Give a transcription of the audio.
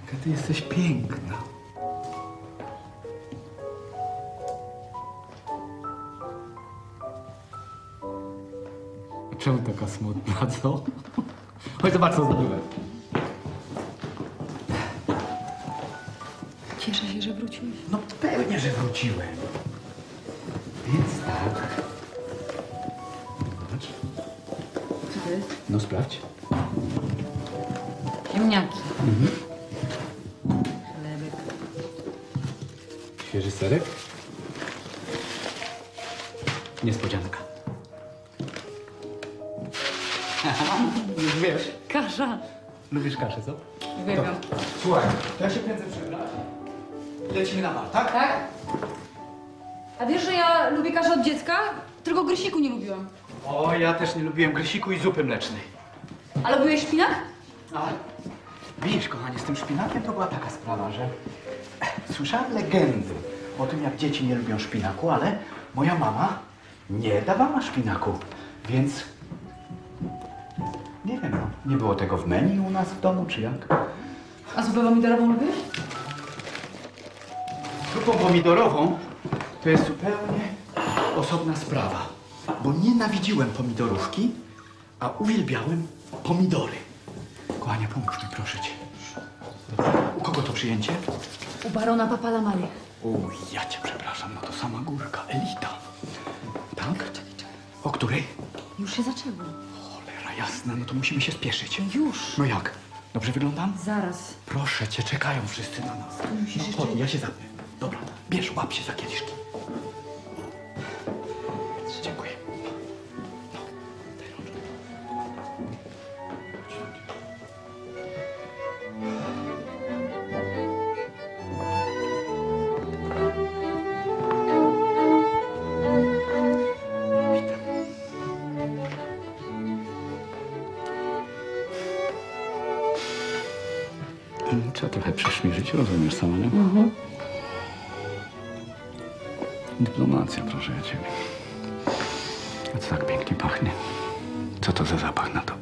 Jaka ty jesteś piękna. Czemu taka smutna, co? Chodź zobacz, co zdobyłem. Cieszę się, że wróciłeś. No pewnie, że wróciłem. Więc tak. Zobacz. Co to jest? No sprawdź. Ziemniaki. Chlebek. Świeży serek. Niespodzianka. Już wiesz. Kasza. Lubisz kaszę, co? Uwielbiam. Słuchaj, to ja się kręcę przebrać. Lecimy na bar, tak? Tak? A wiesz, że ja lubię kaszę od dziecka? Tylko grysiku nie lubiłam. O, ja też nie lubiłem grysiku i zupy mlecznej. Ale lubiłeś szpinak? A widzisz, kochanie, z tym szpinakiem to była taka sprawa, że słyszałem legendy o tym, jak dzieci nie lubią szpinaku, ale moja mama nie dawała szpinaku, więc nie wiem, no, nie było tego w menu u nas w domu, czy jak? A zupę pomidorową lubisz? Zupą pomidorową to jest zupełnie osobna sprawa, bo nienawidziłem pomidorówki, a uwielbiałem pomidory. Kochanie, pomóż mi, proszę cię. U kogo to przyjęcie? U barona Papalamary. Uj, ja cię przepraszam, no to sama górka, elita. Tak? O której? Już się zaczęło. Cholera jasna, no to musimy się spieszyć. Już. No jak? Dobrze wyglądam? Zaraz. Proszę cię, czekają wszyscy na nas. musisz No jeszcze- chodź, ja się zapnę. Dobra, bierz, łap się za kieliszki. Dziękuję. No, daj rączkę. Trzeba trochę prześmierzyć, rozumiesz sama, nie? Dyplomacja, proszę ja ciebie. A co tak pięknie pachnie? Co to za zapach na to?